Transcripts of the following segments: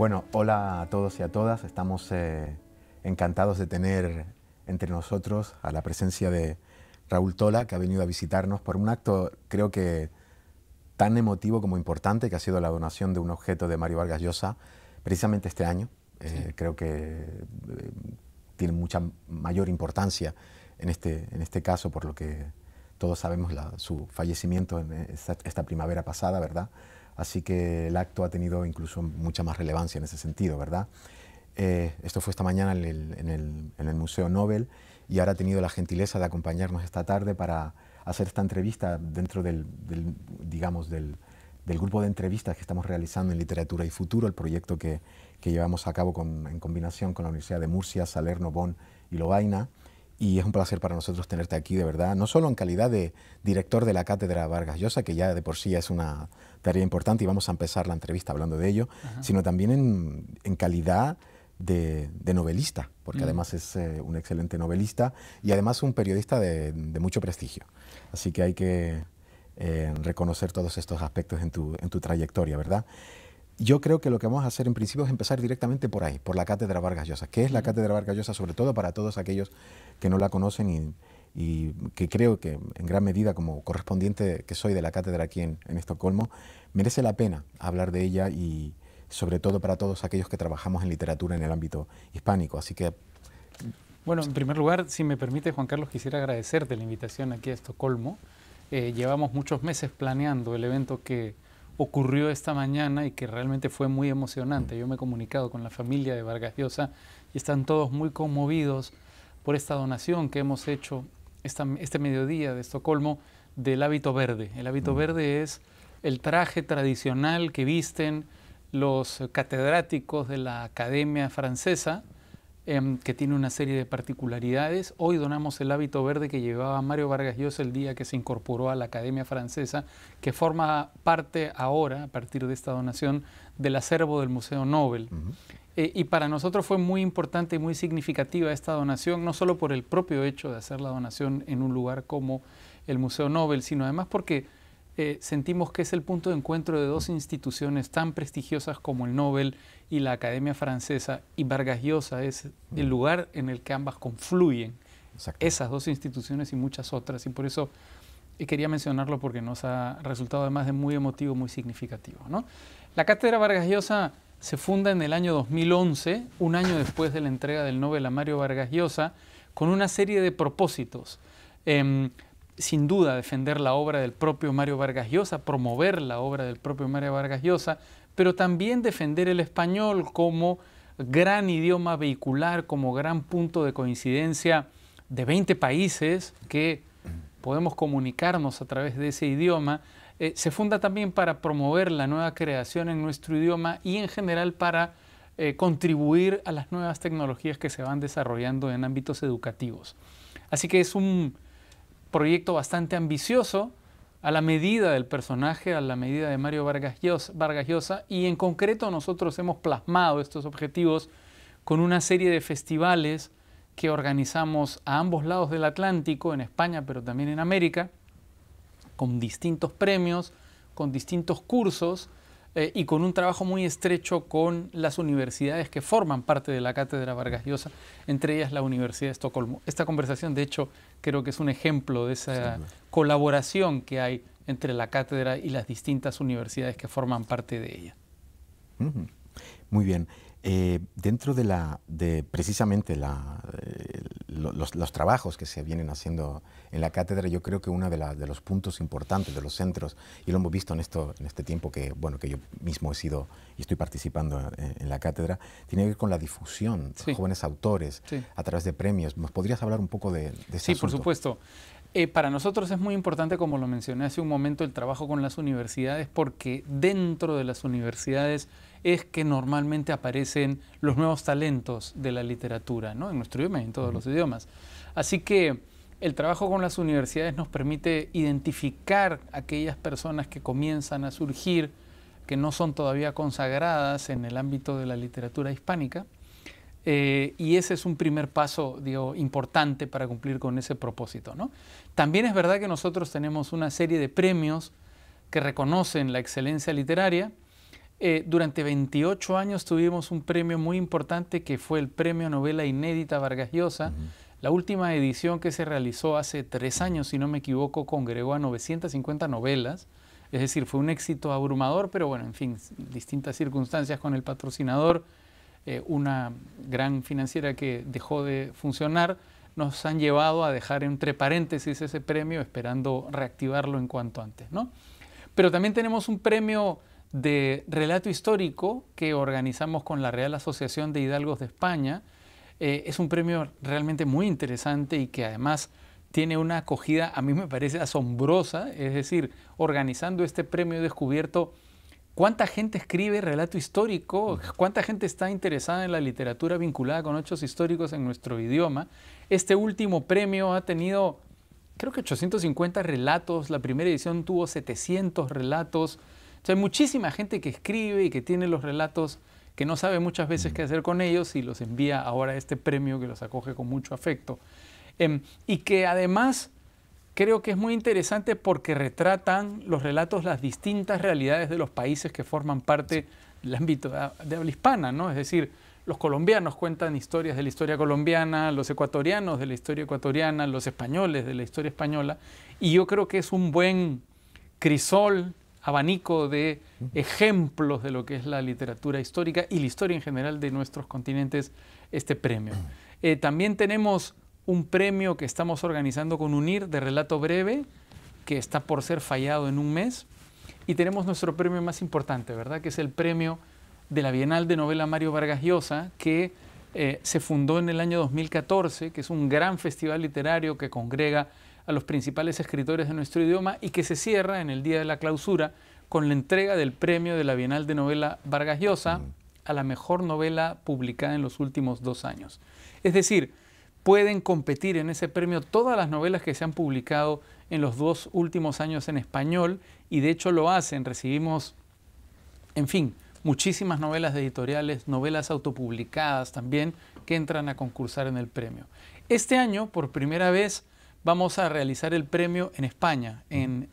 Bueno, hola a todos y a todas. Estamos encantados de tener entre nosotros a la presencia de Raúl Tola, que ha venido a visitarnos por un acto, creo que tan emotivo como importante, que ha sido la donación de un objeto de Mario Vargas Llosa, precisamente este año. Sí. Creo que tiene mucha mayor importancia en este caso, por lo que todos sabemos su fallecimiento en esta primavera pasada, ¿verdad? Así que el acto ha tenido incluso mucha más relevancia en ese sentido, ¿verdad? Esto fue esta mañana en el Museo Nobel, y ahora ha tenido la gentileza de acompañarnos esta tarde para hacer esta entrevista dentro del grupo de entrevistas que estamos realizando en Literatura y Futuro, el proyecto que llevamos a cabo en combinación con la Universidad de Murcia, Salerno, Bonn y Lovaina. Y es un placer para nosotros tenerte aquí, de verdad, no solo en calidad de director de la Cátedra Vargas Llosa, que ya de por sí es una tarea importante y vamos a empezar la entrevista hablando de ello, sino también en calidad de novelista, porque además es un excelente novelista y además un periodista de mucho prestigio. Así que hay que reconocer todos estos aspectos en tu trayectoria, ¿verdad? Yo creo que lo que vamos a hacer en principio es empezar directamente por ahí, por la Cátedra Vargas Llosa. ¿Qué es la Cátedra Vargas Llosa? Sobre todo para todos aquellos que no la conocen y que creo que en gran medida, como correspondiente que soy de la cátedra aquí en Estocolmo, merece la pena hablar de ella, y sobre todo para todos aquellos que trabajamos en literatura en el ámbito hispánico. Así que... Bueno, en primer lugar, si me permite, Juan Carlos, quisiera agradecerte la invitación aquí a Estocolmo. Llevamos muchos meses planeando el evento que ocurrió esta mañana y que realmente fue muy emocionante. Yo me he comunicado con la familia de Vargas Llosa y están todos muy conmovidos por esta donación que hemos hecho este mediodía de Estocolmo del hábito verde. El hábito verde es el traje tradicional que visten los catedráticos de la Academia Francesa, que tiene una serie de particularidades. Hoy donamos el hábito verde que llevaba Mario Vargas Llosa el día que se incorporó a la Academia Francesa, que forma parte ahora, a partir de esta donación, del acervo del Museo Nobel. Y para nosotros fue muy importante y muy significativa esta donación, no solo por el propio hecho de hacer la donación en un lugar como el Museo Nobel, sino además porque sentimos que es el punto de encuentro de dos instituciones tan prestigiosas como el Nobel y la Academia Francesa, y Vargas Llosa es el lugar en el que ambas confluyen. Exacto. Esas dos instituciones y muchas otras, y por eso quería mencionarlo, porque nos ha resultado además de muy emotivo, muy significativo, ¿no? La Cátedra Vargas Llosa se funda en el año 2011, un año después de la entrega del Nobel a Mario Vargas Llosa, con una serie de propósitos. Sin duda, defender la obra del propio Mario Vargas Llosa, promover la obra del propio Mario Vargas Llosa, pero también defender el español como gran idioma vehicular, como gran punto de coincidencia de 20 países que podemos comunicarnos a través de ese idioma. Se funda también para promover la nueva creación en nuestro idioma y en general para contribuir a las nuevas tecnologías que se van desarrollando en ámbitos educativos. Así que es un proyecto bastante ambicioso, a la medida del personaje, a la medida de Mario Vargas Llosa, y en concreto nosotros hemos plasmado estos objetivos con una serie de festivales que organizamos a ambos lados del Atlántico, en España pero también en América, con distintos premios, con distintos cursos y con un trabajo muy estrecho con las universidades que forman parte de la Cátedra Vargas Llosa, entre ellas la Universidad de Estocolmo. Esta conversación, de hecho, creo que es un ejemplo de esa colaboración que hay entre la cátedra y las distintas universidades que forman parte de ella. Muy bien. Dentro de precisamente los trabajos que se vienen haciendo en la cátedra, yo creo que uno de los puntos importantes, de los centros, y lo hemos visto en este tiempo que yo mismo he sido y estoy participando en la cátedra, tiene que ver con la difusión de jóvenes autores a través de premios. ¿Nos podrías hablar un poco de ese asunto? Sí, por supuesto. Para nosotros es muy importante, como lo mencioné hace un momento, el trabajo con las universidades, porque dentro de las universidades es que normalmente aparecen los nuevos talentos de la literatura, ¿no? En nuestro idioma y en todos los idiomas. Así que el trabajo con las universidades nos permite identificar aquellas personas que comienzan a surgir, que no son todavía consagradas en el ámbito de la literatura hispánica, y ese es un primer paso, digo, importante para cumplir con ese propósito, ¿no? También es verdad que nosotros tenemos una serie de premios que reconocen la excelencia literaria, Durante 28 años tuvimos un premio muy importante que fue el Premio Novela Inédita Vargas Llosa. La última edición que se realizó hace 3 años, si no me equivoco, congregó a 950 novelas. Es decir, fue un éxito abrumador, pero bueno, en fin, distintas circunstancias con el patrocinador, una gran financiera que dejó de funcionar, nos han llevado a dejar entre paréntesis ese premio, esperando reactivarlo en cuanto antes, ¿no? Pero también tenemos un premio de relato histórico que organizamos con la Real Asociación de Hidalgos de España. Es un premio realmente muy interesante y que además tiene una acogida, a mí me parece asombrosa. Es decir, organizando este premio he descubierto cuánta gente escribe relato histórico, cuánta gente está interesada en la literatura vinculada con hechos históricos en nuestro idioma. Este último premio ha tenido, creo que 850 relatos, la primera edición tuvo 700 relatos. O sea, hay muchísima gente que escribe y que tiene los relatos, que no sabe muchas veces qué hacer con ellos y los envía ahora a este premio que los acoge con mucho afecto. Y que además creo que es muy interesante porque retratan los relatos las distintas realidades de los países que forman parte del ámbito de habla hispana, ¿no? Es decir, los colombianos cuentan historias de la historia colombiana, los ecuatorianos de la historia ecuatoriana, los españoles de la historia española, y yo creo que es un buen crisol, abanico de ejemplos de lo que es la literatura histórica y la historia en general de nuestros continentes, este premio. También tenemos un premio que estamos organizando con UNIR de relato breve, que está por ser fallado en un mes, y tenemos nuestro premio más importante, ¿verdad?, que es el premio de la Bienal de Novela Mario Vargas Llosa, que se fundó en el año 2014, que es un gran festival literario que congrega a los principales escritores de nuestro idioma y que se cierra en el día de la clausura con la entrega del premio de la Bienal de Novela Vargas Llosa a la mejor novela publicada en los últimos 2 años. Es decir, pueden competir en ese premio todas las novelas que se han publicado en los 2 últimos años en español, y de hecho lo hacen. Recibimos, en fin, muchísimas novelas de editoriales, novelas autopublicadas también, que entran a concursar en el premio. Este año, por primera vez, vamos a realizar el premio en España, en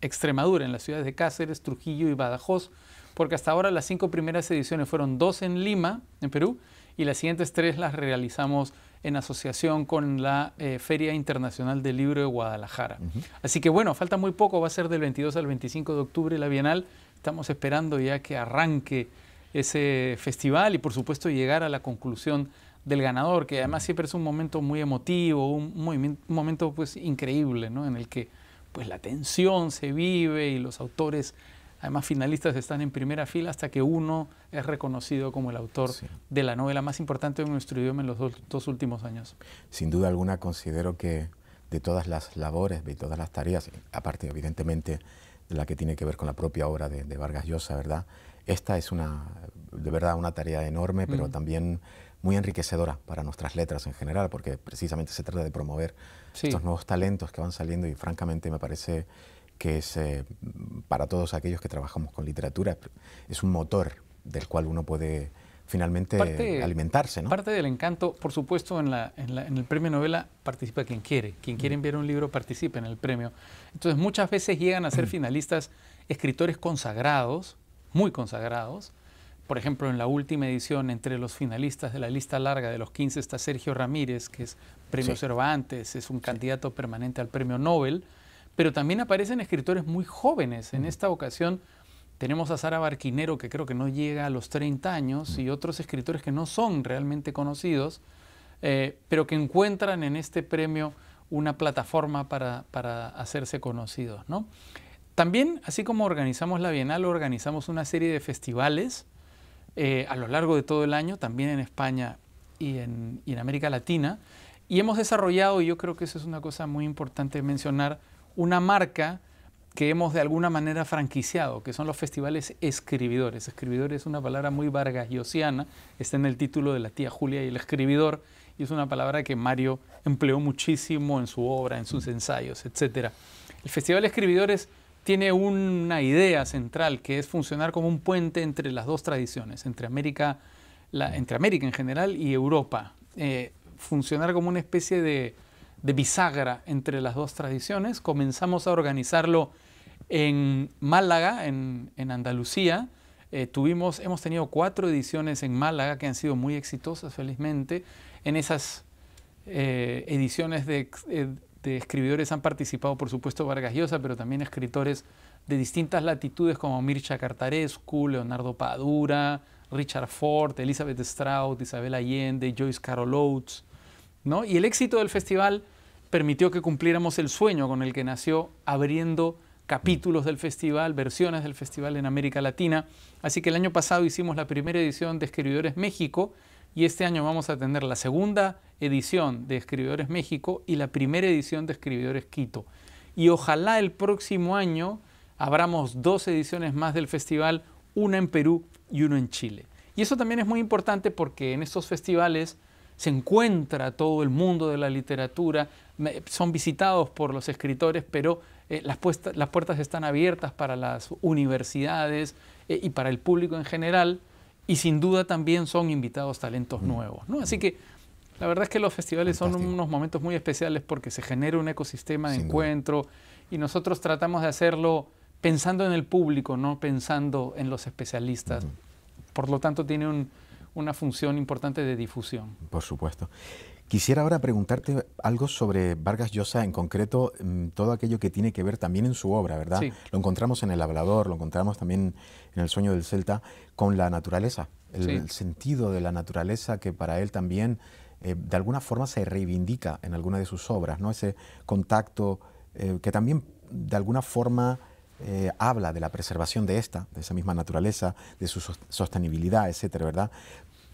Extremadura, en las ciudades de Cáceres, Trujillo y Badajoz, porque hasta ahora las 5 primeras ediciones fueron 2 en Lima, en Perú, y las siguientes 3 las realizamos en asociación con la Feria Internacional del Libro de Guadalajara. Así que bueno, falta muy poco, va a ser del 22 al 25 de octubre la Bienal. Estamos esperando ya que arranque ese festival y por supuesto llegar a la conclusión del ganador, que además siempre es un momento muy emotivo, un momento pues increíble, ¿no?, en el que pues la tensión se vive y los autores, además finalistas, están en primera fila hasta que uno es reconocido como el autor de la novela más importante de nuestro idioma en los dos últimos años. Sin duda alguna considero que de todas las labores, de todas las tareas, aparte evidentemente de la que tiene que ver con la propia obra de Vargas Llosa, ¿verdad?, esta es de verdad una tarea enorme, pero también muy enriquecedora para nuestras letras en general, porque precisamente se trata de promover estos nuevos talentos que van saliendo, y francamente me parece que es, para todos aquellos que trabajamos con literatura, es un motor del cual uno puede finalmente alimentarse, ¿no? Parte del encanto, por supuesto, en el premio novela participa quien quiere. Quien quiere enviar un libro participa en el premio. Entonces muchas veces llegan a ser finalistas escritores consagrados, muy consagrados. Por ejemplo, en la última edición, entre los finalistas de la lista larga de los 15 está Sergio Ramírez, que es premio Cervantes, es un candidato permanente al premio Nobel, pero también aparecen escritores muy jóvenes. En esta ocasión tenemos a Sara Barquinero, que creo que no llega a los 30 años, y otros escritores que no son realmente conocidos, pero que encuentran en este premio una plataforma para hacerse conocidos, ¿no? También, así como organizamos la Bienal, organizamos una serie de festivales a lo largo de todo el año, también en España y en América Latina, y hemos desarrollado, y yo creo que eso es una cosa muy importante mencionar, una marca que hemos de alguna manera franquiciado, que son los festivales escribidores. Escribidor es una palabra muy vargasllosiana, está en el título de La tía Julia y el escribidor, y es una palabra que Mario empleó muchísimo en su obra, en sus ensayos, etc. El Festival Escribidores tiene una idea central, que es funcionar como un puente entre las dos tradiciones, entre América en general y Europa. Funcionar como una especie de bisagra entre las dos tradiciones. Comenzamos a organizarlo en Málaga, en Andalucía, Hemos tenido 4 ediciones en Málaga que han sido muy exitosas, felizmente. En esas ediciones de escribidores han participado, por supuesto, Vargas Llosa, pero también escritores de distintas latitudes como Mircea Cartarescu, Leonardo Padura, Richard Ford, Elizabeth Strout, Isabel Allende, Joyce Carol Oates, ¿no? Y el éxito del festival permitió que cumpliéramos el sueño con el que nació, abriendo capítulos del festival, versiones del festival en América Latina. Así que el año pasado hicimos la primera edición de Escribidores México y este año vamos a tener la segunda edición de Escribidores México y la primera edición de Escribidores Quito. Y ojalá el próximo año abramos 2 ediciones más del festival, una en Perú y una en Chile. Y eso también es muy importante porque en estos festivales se encuentra todo el mundo de la literatura, son visitados por los escritores, pero las puertas están abiertas para las universidades y para el público en general, y sin duda también son invitados talentos nuevos, ¿no? Así que la verdad es que los festivales son unos momentos muy especiales porque se genera un ecosistema de encuentro y nosotros tratamos de hacerlo pensando en el público, no pensando en los especialistas. Por lo tanto, tiene una función importante de difusión. Por supuesto. Quisiera ahora preguntarte algo sobre Vargas Llosa, en concreto, todo aquello que tiene que ver también en su obra, ¿verdad? Sí. Lo encontramos en El Hablador, lo encontramos también en El Sueño del Celta, con la naturaleza, el sentido de la naturaleza que para él también, de alguna forma, se reivindica en alguna de sus obras, ¿no? Ese contacto que también, de alguna forma, habla de la preservación de esa misma naturaleza, de su sostenibilidad, etcétera, ¿verdad?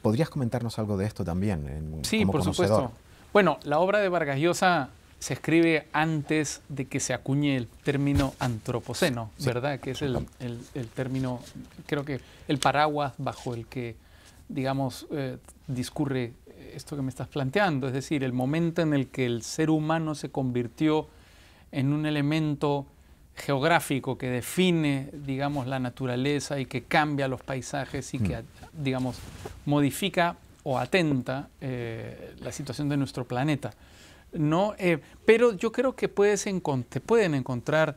¿Podrías comentarnos algo de esto también? Sí, como por conocedor? supuesto. Bueno, la obra de Vargas Llosa se escribe antes de que se acuñe el término antropoceno, ¿verdad? Que es el término, creo que el paraguas bajo el que, digamos, discurre esto que me estás planteando, es decir, el momento en el que el ser humano se convirtió en un elemento geográfico que define, digamos, la naturaleza y que cambia los paisajes y que, digamos, modifica o atenta la situación de nuestro planeta, ¿no? Pero yo creo que pueden encontrar,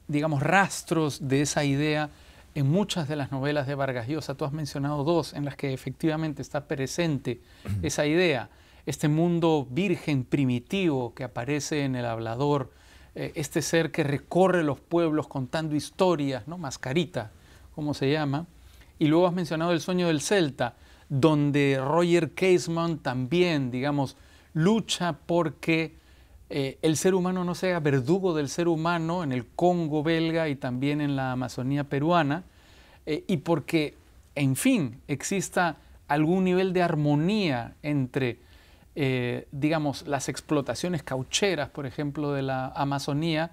digamos, rastros de esa idea en muchas de las novelas de Vargas Llosa. Tú has mencionado 2 en las que efectivamente está presente esa idea, este mundo virgen primitivo que aparece en El Hablador, este ser que recorre los pueblos contando historias, ¿no? Mascarita, como se llama. Y luego has mencionado El Sueño del Celta, donde Roger Casement también, digamos, lucha porque el ser humano no sea verdugo del ser humano en el Congo belga y también en la Amazonía peruana, y porque, en fin, exista algún nivel de armonía entre digamos, las explotaciones caucheras, por ejemplo, de la Amazonía,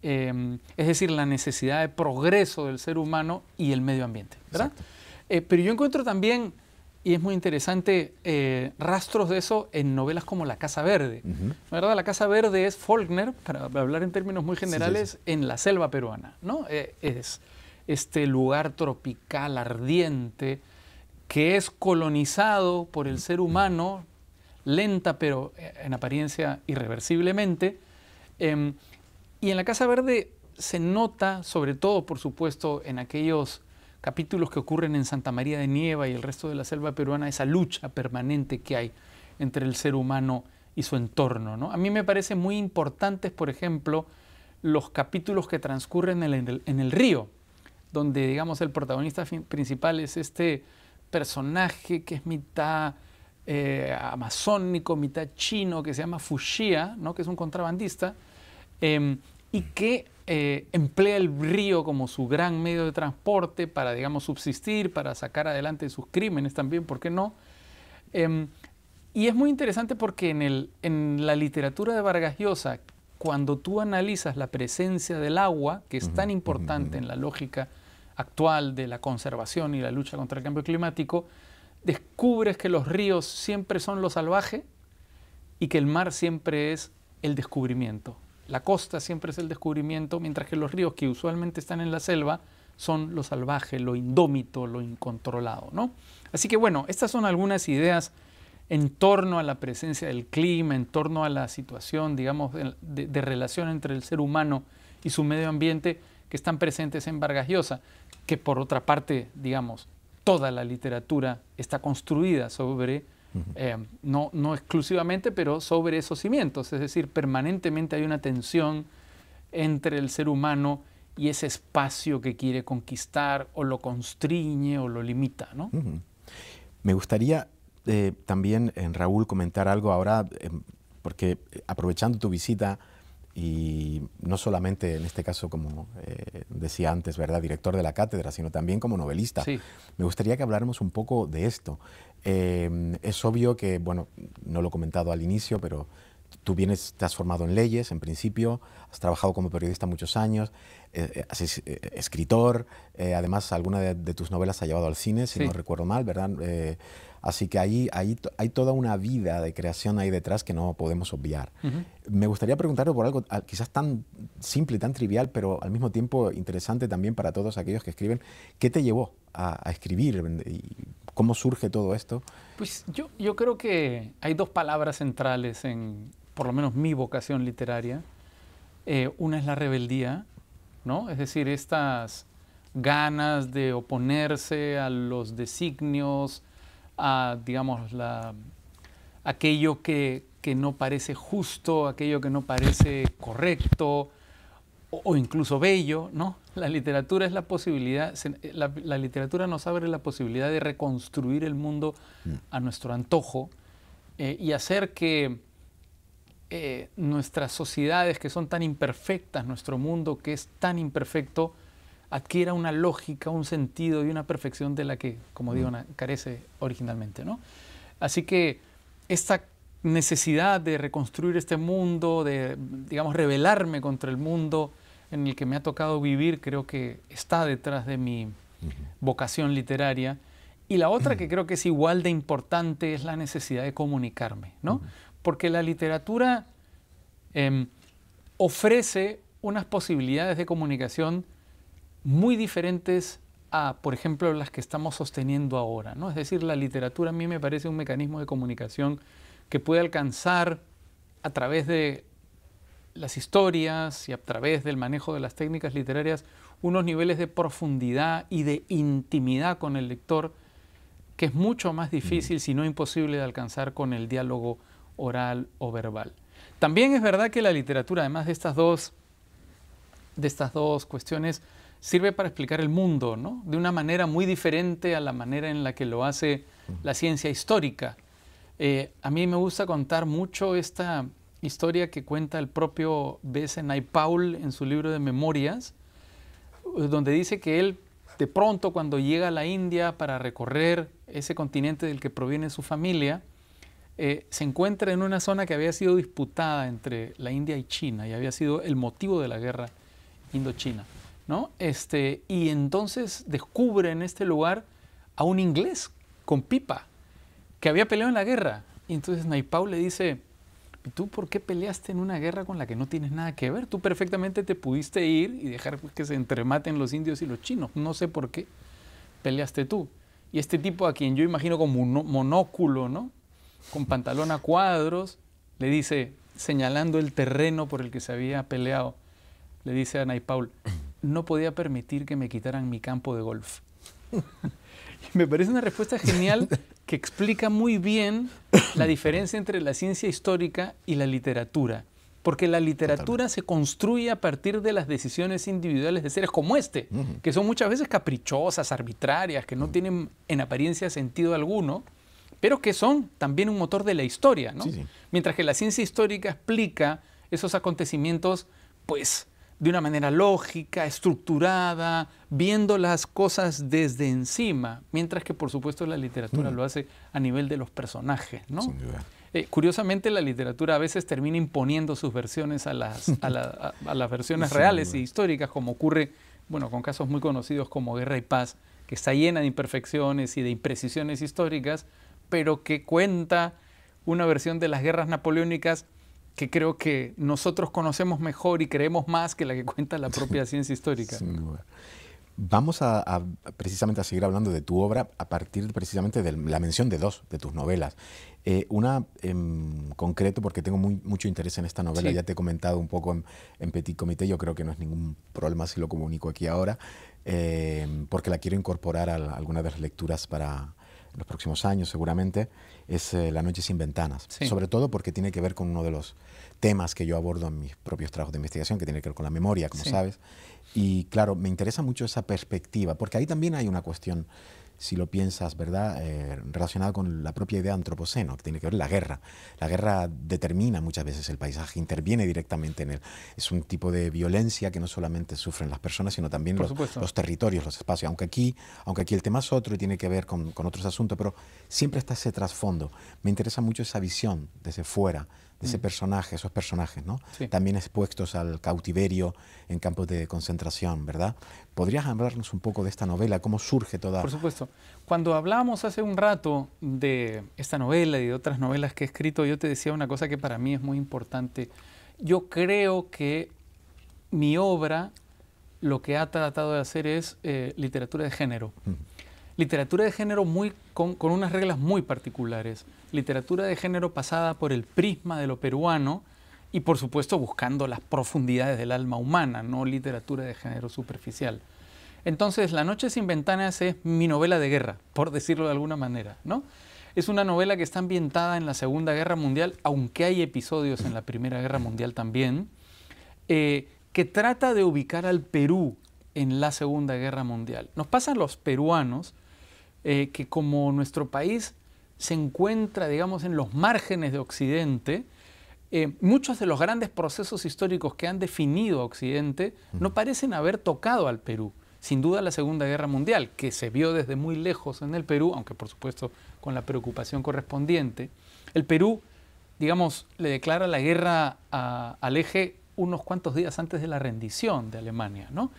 es decir, la necesidad de progreso del ser humano y el medio ambiente, ¿verdad? Pero yo encuentro también, y es muy interesante, rastros de eso en novelas como La Casa Verde, ¿verdad? La Casa Verde es Faulkner, para hablar en términos muy generales, en la selva peruana, ¿no? Es este lugar tropical ardiente que es colonizado por el ser humano, lenta pero en apariencia irreversiblemente, y en La Casa Verde se nota, sobre todo por supuesto en aquellos capítulos que ocurren en Santa María de Nieva y el resto de la selva peruana, esa lucha permanente que hay entre el ser humano y su entorno, ¿no? A mí me parecen muy importantes, por ejemplo, los capítulos que transcurren en el río, donde, digamos, el protagonista principal es este personaje que es mitad amazónico, mitad chino, que se llama Fuxia, ¿no? Que es un contrabandista, y que emplea el río como su gran medio de transporte para, digamos, subsistir, para sacar adelante sus crímenes también, ¿por qué no? Y es muy interesante porque en la literatura de Vargas Llosa, cuando tú analizas la presencia del agua, que es tan importante en la lógica actual de la conservación y la lucha contra el cambio climático, descubres que los ríos siempre son lo salvaje y que el mar siempre es el descubrimiento. La costa siempre es el descubrimiento, mientras que los ríos que usualmente están en la selva son lo salvaje, lo indómito, lo incontrolado, ¿no? Así que bueno, estas son algunas ideas en torno a la presencia del clima, en torno a la situación, digamos, de relación entre el ser humano y su medio ambiente que están presentes en Vargas Llosa. que por otra parte, digamos, toda la literatura está construida sobre, no exclusivamente, pero sobre esos cimientos. Es decir, permanentemente hay una tensión entre el ser humano y ese espacio que quiere conquistar, o lo constriñe o lo limita, ¿no? Me gustaría también, Raúl, comentar algo ahora, porque aprovechando tu visita, y no solamente en este caso, como decía antes, ¿verdad?, director de la cátedra, sino también como novelista. Sí. Me gustaría que habláramos un poco de esto. Es obvio que, bueno, no lo he comentado al inicio, pero tú te has formado en leyes, en principio, has trabajado como periodista muchos años, has escritor, además alguna de tus novelas ha llevado al cine, si Sí. no recuerdo mal, ¿verdad? Así que hay toda una vida de creación ahí detrás que no podemos obviar. Me gustaría preguntarte por algo quizás tan simple y tan trivial, pero al mismo tiempo interesante también para todos aquellos que escriben. ¿Qué te llevó a escribir? ¿Y cómo surge todo esto? Pues yo creo que hay dos palabras centrales en, por lo menos, mi vocación literaria. Una es la rebeldía, ¿no? Es decir, estas ganas de oponerse a los designios, a, digamos, aquello que no parece justo, aquello que no parece correcto o incluso bello, ¿no? La literatura es la posibilidad, la literatura nos abre la posibilidad de reconstruir el mundo a nuestro antojo y hacer que nuestras sociedades, que son tan imperfectas, nuestro mundo que es tan imperfecto, adquiera una lógica, un sentido y una perfección de la que, como digo, carece originalmente, ¿no? Así que esta necesidad de reconstruir este mundo, de, digamos, rebelarme contra el mundo en el que me ha tocado vivir, creo que está detrás de mi vocación literaria. Y la otra, que creo que es igual de importante, es la necesidad de comunicarme, ¿no? Porque la literatura ofrece unas posibilidades de comunicación muy diferentes a, por ejemplo, las que estamos sosteniendo ahora, ¿no? Es decir, la literatura a mí me parece un mecanismo de comunicación que puede alcanzar a través de las historias y a través del manejo de las técnicas literarias unos niveles de profundidad y de intimidad con el lector que es mucho más difícil, si no imposible, de alcanzar con el diálogo oral o verbal. También es verdad que la literatura, además de estas dos cuestiones, sirve para explicar el mundo, ¿no? De una manera muy diferente a la manera en la que lo hace la ciencia histórica. A mí me gusta contar mucho esta historia que cuenta el propio B.S. Naipaul en su libro de memorias, donde dice que él, de pronto, cuando llega a la India para recorrer ese continente del que proviene su familia, se encuentra en una zona que había sido disputada entre la India y China y había sido el motivo de la guerra Indochina, ¿no? Y entonces descubre en este lugar a un inglés con pipa que había peleado en la guerra. Y entonces Naipaul le dice: ¿y tú por qué peleaste en una guerra con la que no tienes nada que ver? Tú perfectamente te pudiste ir y dejar que se entrematen los indios y los chinos. No sé por qué peleaste tú. Y este tipo, a quien yo imagino como un monóculo, ¿no?, con pantalón a cuadros, le dice, señalando el terreno por el que se había peleado, le dice a Naipaul: no podía permitir que me quitaran mi campo de golf. Y me parece una respuesta genial que explica muy bien la diferencia entre la ciencia histórica y la literatura. Porque la literatura se construye a partir de las decisiones individuales de seres como este, que son muchas veces caprichosas, arbitrarias, que no tienen en apariencia sentido alguno, pero que son también un motor de la historia, ¿no? Sí. Mientras que la ciencia histórica explica esos acontecimientos, pues, de una manera lógica, estructurada, viendo las cosas desde encima, mientras que, por supuesto, la literatura lo hace a nivel de los personajes, ¿no? Sin duda. Curiosamente, la literatura a veces termina imponiendo sus versiones a las versiones reales y históricas, como ocurre, bueno, con casos muy conocidos como Guerra y Paz, que está llena de imperfecciones y de imprecisiones históricas, pero que cuenta una versión de las guerras napoleónicas que creo que nosotros conocemos mejor y creemos más que la que cuenta la propia ciencia histórica. Sin duda. Vamos precisamente a seguir hablando de tu obra a partir precisamente de la mención de dos de tus novelas. Una en concreto, porque tengo mucho interés en esta novela, ya te he comentado un poco en Petit Comité, yo creo que no es ningún problema si lo comunico aquí ahora. porque la quiero incorporar a alguna de las lecturas para los próximos años seguramente, es La noche sin ventanas. Sí. Sobre todo porque tiene que ver con uno de los temas que yo abordo en mis propios trabajos de investigación, que tiene que ver con la memoria, como sabes. Y claro, me interesa mucho esa perspectiva, porque ahí también hay una cuestión, si lo piensas, ¿verdad?, relacionada con la propia idea de antropoceno, que tiene que ver la guerra. La guerra determina muchas veces el paisaje, interviene directamente en él. Es un tipo de violencia que no solamente sufren las personas, sino también los territorios, los espacios. Aunque aquí el tema es otro y tiene que ver con otros asuntos, pero siempre está ese trasfondo. Me interesa mucho esa visión desde fuera, de ese personaje, esos personajes, ¿no? Sí. También expuestos al cautiverio en campos de concentración, ¿verdad? ¿Podrías hablarnos un poco de esta novela? ¿Cómo surge toda...? Por supuesto. Cuando hablábamos hace un rato de esta novela y de otras novelas que he escrito, yo te decía una cosa que para mí es muy importante. Yo creo que mi obra lo que ha tratado de hacer es literatura de género. Literatura de género con unas reglas muy particulares. Literatura de género pasada por el prisma de lo peruano y, por supuesto, buscando las profundidades del alma humana, no literatura de género superficial. Entonces, La noche sin ventanas es mi novela de guerra, por decirlo de alguna manera, ¿no? Es una novela que está ambientada en la Segunda Guerra Mundial, aunque hay episodios en la Primera Guerra Mundial también, que trata de ubicar al Perú en la Segunda Guerra Mundial. Nos pasa a los peruanos que como nuestro país se encuentra, digamos, en los márgenes de Occidente, muchos de los grandes procesos históricos que han definido a Occidente no parecen haber tocado al Perú. Sin duda la Segunda Guerra Mundial, que se vio desde muy lejos en el Perú, aunque por supuesto con la preocupación correspondiente. El Perú, digamos, le declara la guerra al eje unos cuantos días antes de la rendición de Alemania, ¿no?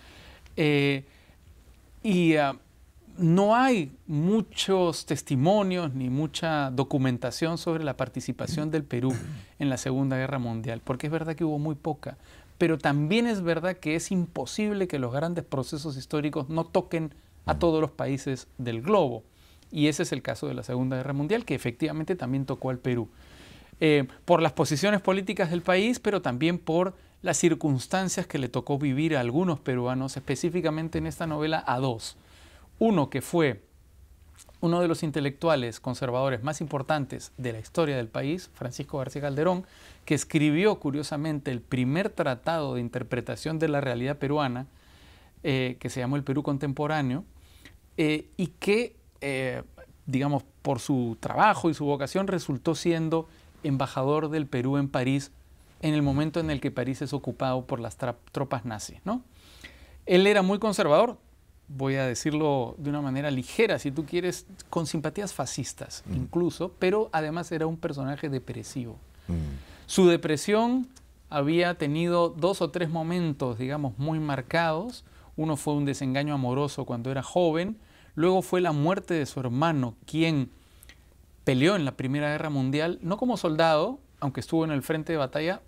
No hay muchos testimonios ni mucha documentación sobre la participación del Perú en la Segunda Guerra Mundial, porque es verdad que hubo muy poca, pero también es verdad que es imposible que los grandes procesos históricos no toquen a todos los países del globo. Y ese es el caso de la Segunda Guerra Mundial, que efectivamente también tocó al Perú. Por las posiciones políticas del país, pero también por las circunstancias que le tocó vivir a algunos peruanos, específicamente en esta novela a dos. Uno que fue uno de los intelectuales conservadores más importantes de la historia del país, Francisco García Calderón, que escribió curiosamente el primer tratado de interpretación de la realidad peruana, que se llamó El Perú Contemporáneo, y que, digamos, por su trabajo y su vocación resultó siendo embajador del Perú en París en el momento en el que París es ocupado por las tropas nazis, ¿no? Él era muy conservador, voy a decirlo de una manera ligera, si tú quieres, con simpatías fascistas incluso, pero además era un personaje depresivo. Su depresión había tenido 2 o 3 momentos, digamos, muy marcados. Uno fue un desengaño amoroso cuando era joven, luego fue la muerte de su hermano, quien peleó en la Primera Guerra Mundial, no como soldado, aunque estuvo en el frente de batalla,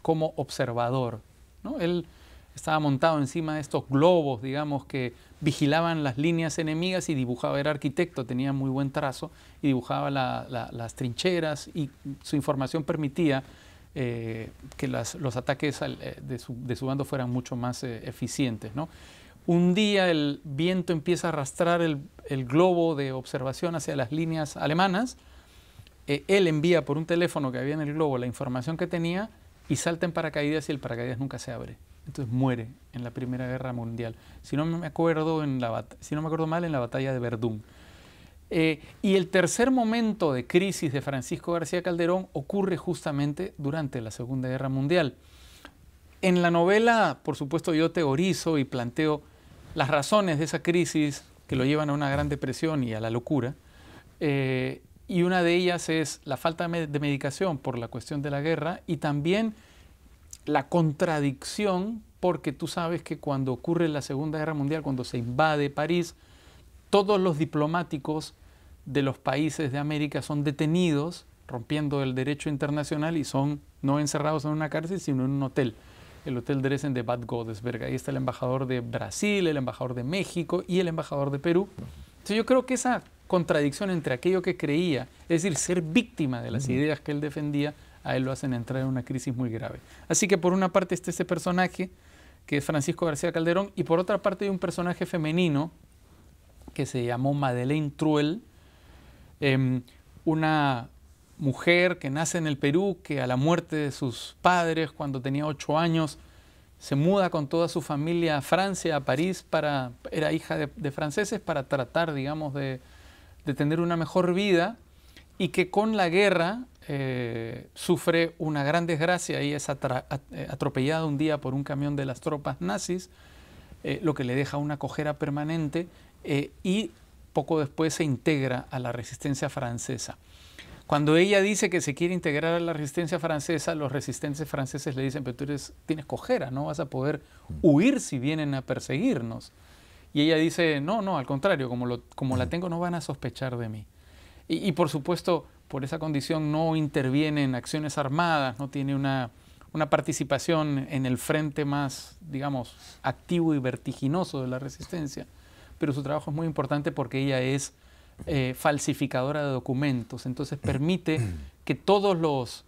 como observador, ¿no? Él estaba montado encima de estos globos, digamos, que vigilaban las líneas enemigas y dibujaba, era arquitecto, tenía muy buen trazo y dibujaba las trincheras y su información permitía que los ataques de su bando fueran mucho más eficientes, ¿no? Un día el viento empieza a arrastrar el globo de observación hacia las líneas alemanas, él envía por un teléfono que había en el globo la información que tenía y salta en paracaídas y el paracaídas nunca se abre. Entonces muere en la Primera Guerra Mundial. Si no me acuerdo mal, en la batalla de Verdún. Y el tercer momento de crisis de Francisco García Calderón ocurre justamente durante la Segunda Guerra Mundial. En la novela, por supuesto, yo teorizo y planteo las razones de esa crisis que lo llevan a una gran depresión y a la locura. Y una de ellas es la falta de medicación por la cuestión de la guerra y también la contradicción, porque tú sabes que cuando ocurre la Segunda Guerra Mundial, cuando se invade París, todos los diplomáticos de los países de América son detenidos, rompiendo el derecho internacional, y son no encerrados en una cárcel, sino en un hotel, el Hotel Dresden de Bad Godesberg. Ahí está el embajador de Brasil, el embajador de México y el embajador de Perú. Entonces yo creo que esa contradicción entre aquello que creía, es decir, ser víctima de las ideas que él defendía, a él lo hacen entrar en una crisis muy grave. Así que por una parte está ese personaje que es Francisco García Calderón, y por otra parte hay un personaje femenino que se llamó Madeleine Truel, una mujer que nace en el Perú, que a la muerte de sus padres cuando tenía 8 años se muda con toda su familia a Francia, a París, era hija de franceses, para tratar, digamos, de tener una mejor vida, y que con la guerra sufre una gran desgracia y es atropellada un día por un camión de las tropas nazis, lo que le deja una cojera permanente, y poco después se integra a la resistencia francesa. Cuando ella dice que se quiere integrar a la resistencia francesa, los resistentes franceses le dicen, pero tú tienes cojera, no vas a poder huir si vienen a perseguirnos. Y ella dice, no, al contrario, como la tengo no van a sospechar de mí. Y por supuesto, por esa condición no interviene en acciones armadas, no tiene una participación en el frente más, digamos, activo y vertiginoso de la resistencia. Pero su trabajo es muy importante porque ella es falsificadora de documentos, entonces permite que todos los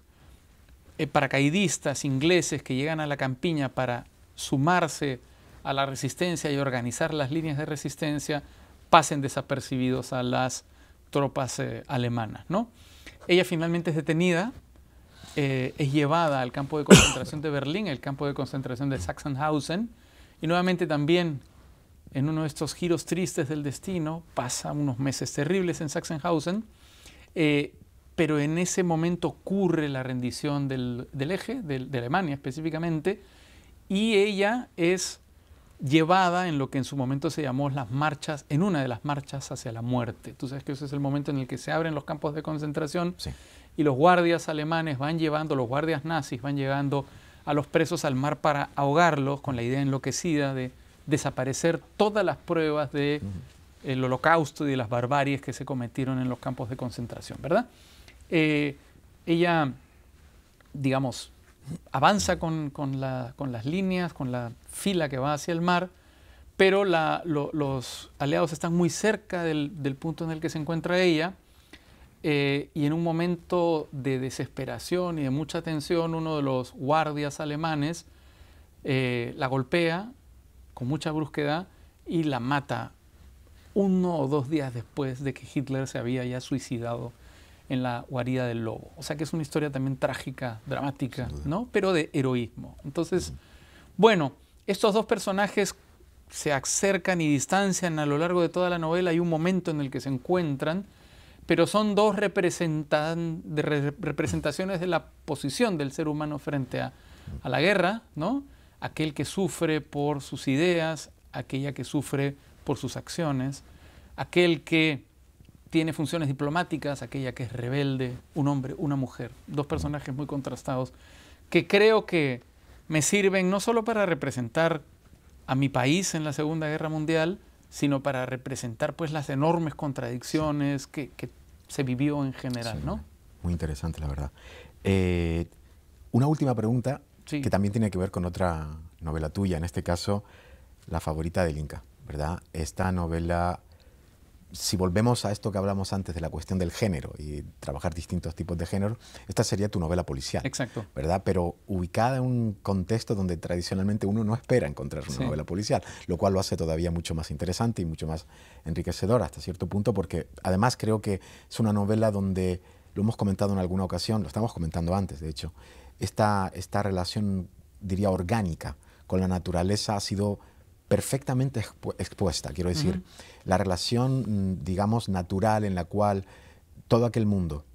paracaidistas ingleses que llegan a la campiña para sumarse a la resistencia y organizar las líneas de resistencia pasen desapercibidos a las tropas alemanas, ¿no? Ella finalmente es detenida, es llevada al campo de concentración de Berlín, el campo de concentración de Sachsenhausen, y nuevamente también en uno de estos giros tristes del destino, pasa unos meses terribles en Sachsenhausen, pero en ese momento ocurre la rendición del eje, de Alemania específicamente, y ella es llevada en lo que en su momento se llamó las marchas, en una de las marchas hacia la muerte. Tú sabes que ese es el momento en el que se abren los campos de concentración, sí, y los guardias alemanes van llevando, los guardias nazis van llevando a los presos al mar para ahogarlos, con la idea enloquecida de desaparecer todas las pruebas del holocausto y de las barbaries que se cometieron en los campos de concentración, ¿verdad? Ella, digamos, avanza con las líneas, con la fila que va hacia el mar, pero los aliados están muy cerca del punto en el que se encuentra ella, y en un momento de desesperación y de mucha tensión, uno de los guardias alemanes la golpea con mucha brusquedad y la mata 1 o 2 días después de que Hitler se había ya suicidado en la guarida del lobo. O sea que es una historia también trágica, dramática, ¿no? Pero de heroísmo. Entonces, bueno, estos dos personajes se acercan y distancian a lo largo de toda la novela. Hay un momento en el que se encuentran, pero son dos representaciones de la posición del ser humano frente a la guerra, ¿no? Aquel que sufre por sus ideas, aquella que sufre por sus acciones, aquel que tiene funciones diplomáticas, aquella que es rebelde, un hombre, una mujer. Dos personajes muy contrastados que creo que me sirven no solo para representar a mi país en la Segunda Guerra Mundial, sino para representar pues las enormes contradicciones que se vivió en general, sí, ¿no? Muy interesante, la verdad. Una última pregunta, sí, que también tiene que ver con otra novela tuya, en este caso, La favorita del Inca, ¿verdad? Esta novela, si volvemos a esto que hablamos antes de la cuestión del género y trabajar distintos tipos de género, esta sería tu novela policial. Exacto. ¿Verdad? Pero ubicada en un contexto donde tradicionalmente uno no espera encontrar una, sí, novela policial, lo cual lo hace todavía mucho más interesante y mucho más enriquecedor hasta cierto punto, porque además creo que es una novela donde, lo hemos comentado en alguna ocasión, lo estamos comentando antes de hecho, esta relación, diría, orgánica con la naturaleza ha sido perfectamente expuesta, quiero decir, la relación, digamos, natural en la cual todo aquel mundo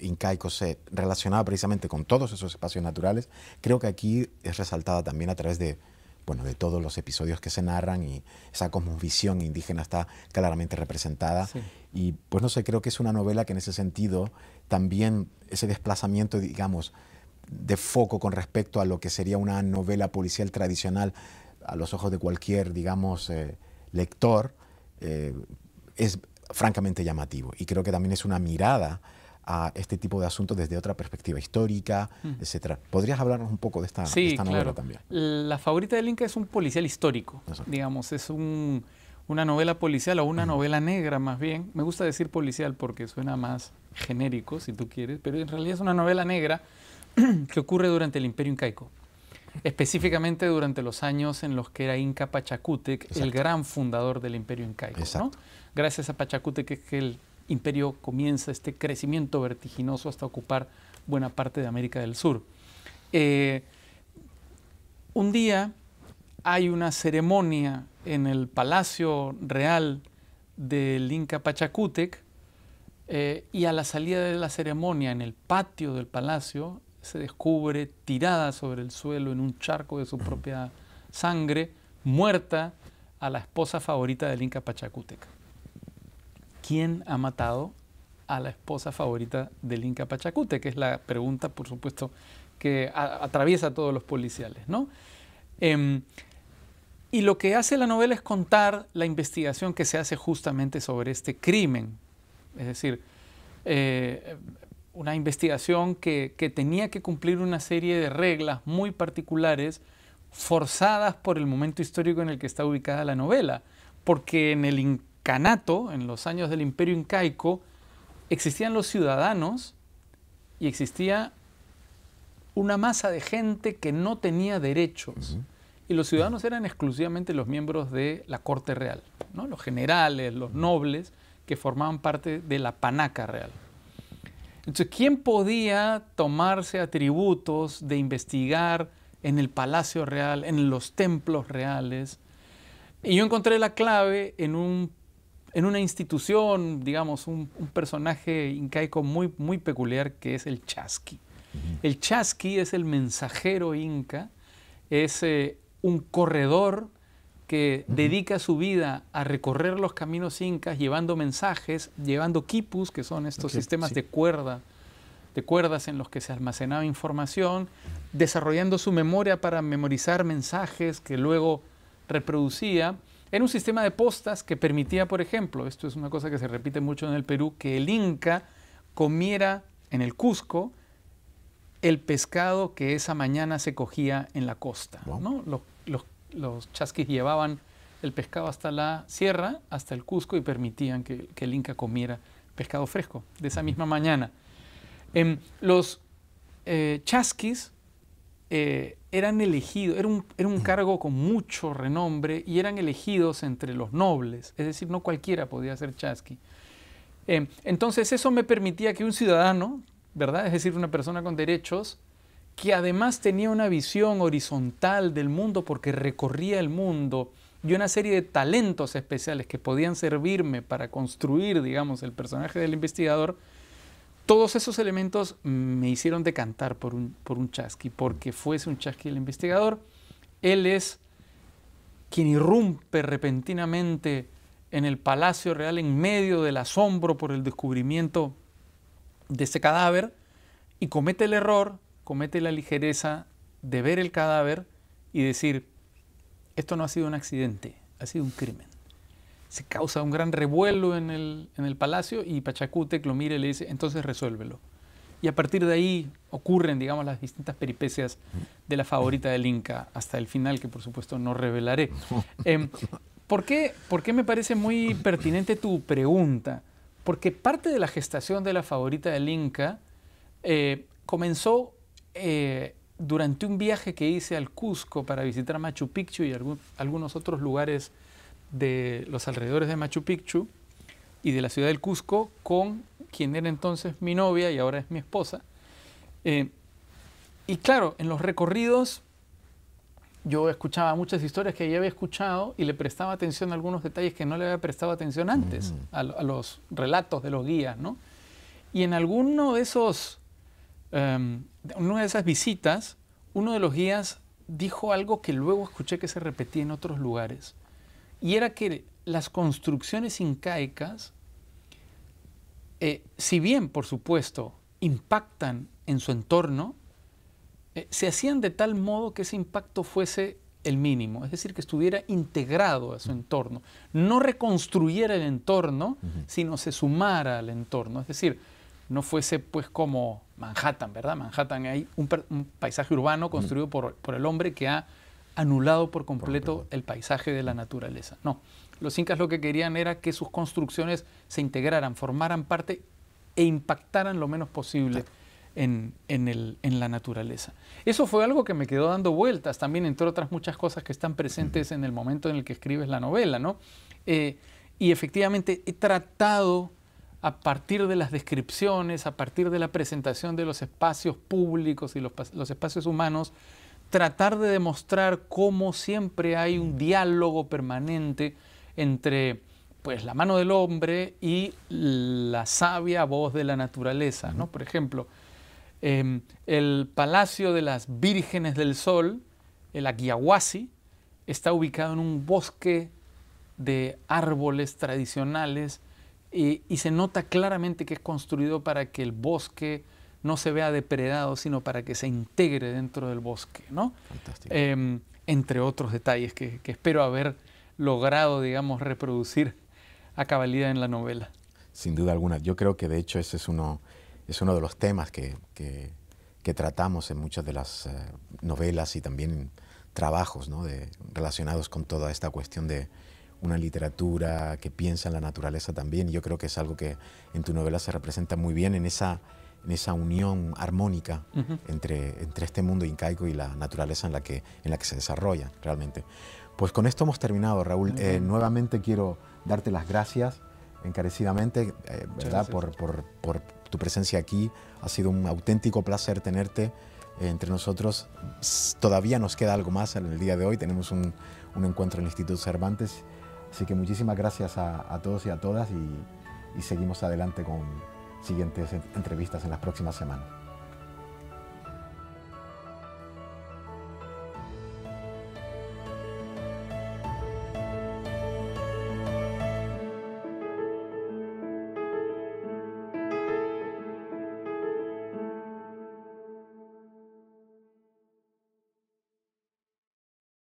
incaico se relacionaba precisamente con todos esos espacios naturales, creo que aquí es resaltada también a través de, bueno, de todos los episodios que se narran, y esa cosmovisión indígena está claramente representada. Sí. Y pues no sé, creo que es una novela que en ese sentido también ese desplazamiento, digamos, de foco con respecto a lo que sería una novela policial tradicional a los ojos de cualquier, digamos, lector, es francamente llamativo. Y creo que también es una mirada a este tipo de asuntos desde otra perspectiva histórica, etcétera. ¿Podrías hablarnos un poco de esta, sí, de esta novela claro. También? La favorita del Inca es un policial histórico, digamos, es una novela policial o una novela negra más bien. Me gusta decir policial porque suena más genérico, si tú quieres, pero en realidad es una novela negra que ocurre durante el Imperio Incaico. específicamente durante los años en los que era Inca Pachacútec, Exacto. el gran fundador del imperio incaico, ¿no? Gracias a Pachacútec es que el imperio comienza este crecimiento vertiginoso hasta ocupar buena parte de América del Sur. Un día hay una ceremonia en el Palacio Real del Inca Pachacútec y a la salida de la ceremonia, en el patio del palacio, se descubre tirada sobre el suelo en un charco de su propia sangre, muerta, a la esposa favorita del Inca Pachacútec. ¿Quién ha matado a la esposa favorita del Inca Pachacútec? Que es la pregunta, por supuesto, que atraviesa a todos los policiales, ¿no? Y lo que hace la novela es contar la investigación que se hace justamente sobre este crimen. Es decir, una investigación que tenía que cumplir una serie de reglas muy particulares, forzadas por el momento histórico en el que está ubicada la novela. Porque en el incanato, en los años del imperio incaico, existían los ciudadanos y existía una masa de gente que no tenía derechos. Y los ciudadanos eran exclusivamente los miembros de la corte real, ¿no? Los generales, los nobles, que formaban parte de la panaca real. Entonces, ¿quién podía tomarse atributos de investigar en el palacio real, en los templos reales? Y yo encontré la clave en una institución, digamos, un personaje incaico muy peculiar, que es el chasqui. El chasqui es el mensajero inca, es un corredor que dedica su vida a recorrer los caminos incas, llevando mensajes, llevando quipus, que son estos sistemas de cuerdas en los que se almacenaba información, desarrollando su memoria para memorizar mensajes que luego reproducía. Era un sistema de postas que permitía, por ejemplo, esto es una cosa que se repite mucho en el Perú, que el inca comiera en el Cusco el pescado que esa mañana se cogía en la costa, ¿no? Los chasquis llevaban el pescado hasta la sierra, hasta el Cusco, y permitían que el inca comiera pescado fresco de esa misma mañana. Los chasquis eran elegidos, era un cargo con mucho renombre y eran elegidos entre los nobles, es decir, no cualquiera podía ser chasqui. Entonces eso me permitía que un ciudadano, ¿verdad? Es decir, una persona con derechos, que además tenía una visión horizontal del mundo porque recorría el mundo y una serie de talentos especiales que podían servirme para construir, digamos, el personaje del investigador. Todos esos elementos me hicieron decantar por un chasqui, porque fuese un chasqui el investigador. Él es quien irrumpe repentinamente en el Palacio Real en medio del asombro por el descubrimiento de ese cadáver y comete el error, comete la ligereza de ver el cadáver y decir, esto no ha sido un accidente, ha sido un crimen. Se causa un gran revuelo en el palacio y Pachacútec lo mira y le dice, entonces resuélvelo. Y a partir de ahí ocurren, digamos, las distintas peripecias de la favorita del Inca hasta el final, que por supuesto no revelaré. ¿Por qué me parece muy pertinente tu pregunta? Porque parte de la gestación de la favorita del Inca comenzó durante un viaje que hice al Cusco para visitar Machu Picchu y algunos otros lugares de los alrededores de Machu Picchu y de la ciudad del Cusco, con quien era entonces mi novia y ahora es mi esposa. Y claro, en los recorridos yo escuchaba muchas historias que ella había escuchado y le prestaba atención a algunos detalles que no le había prestado atención antes, a los relatos de los guías, ¿no? Y en alguno de esos, una de esas visitas, uno de los guías dijo algo que luego escuché que se repetía en otros lugares, y era que las construcciones incaicas, si bien, por supuesto, impactan en su entorno, se hacían de tal modo que ese impacto fuese el mínimo, es decir, que estuviera integrado a su entorno, no reconstruyera el entorno, sino se sumara al entorno, es decir, no fuese pues como Manhattan, ¿verdad? Manhattan hay un paisaje urbano construido por el hombre que ha anulado por completo el paisaje de la naturaleza. No, los incas lo que querían era que sus construcciones se integraran, formaran parte e impactaran lo menos posible en la naturaleza. Eso fue algo que me quedó dando vueltas también, entre otras muchas cosas que están presentes en el momento en el que escribes la novela, ¿no? Y efectivamente he tratado, a partir de las descripciones, a partir de la presentación de los espacios públicos y los espacios humanos, tratar de demostrar cómo siempre hay un diálogo permanente entre pues, la mano del hombre y la sabia voz de la naturaleza, ¿no? Por ejemplo, el Palacio de las Vírgenes del Sol, el Aguiahuasi, está ubicado en un bosque de árboles tradicionales y se nota claramente que es construido para que el bosque no se vea depredado, sino para que se integre dentro del bosque, ¿no? Fantástico. Entre otros detalles que espero haber logrado, digamos, reproducir a cabalidad en la novela. Sin duda alguna. Yo creo que de hecho ese es uno de los temas que tratamos en muchas de las novelas y también trabajos, ¿no? Relacionados con toda esta cuestión de una literatura que piensa en la naturaleza también. Y yo creo que es algo que en tu novela se representa muy bien en esa unión armónica entre este mundo incaico y la naturaleza en la que se desarrolla realmente. Pues con esto hemos terminado, Raúl. Nuevamente quiero darte las gracias encarecidamente, ¿verdad? Por tu presencia aquí. Ha sido un auténtico placer tenerte entre nosotros. Todavía nos queda algo más en el día de hoy. Tenemos un encuentro en el Instituto Cervantes. Así que muchísimas gracias a todos y a todas y seguimos adelante con siguientes entrevistas en las próximas semanas.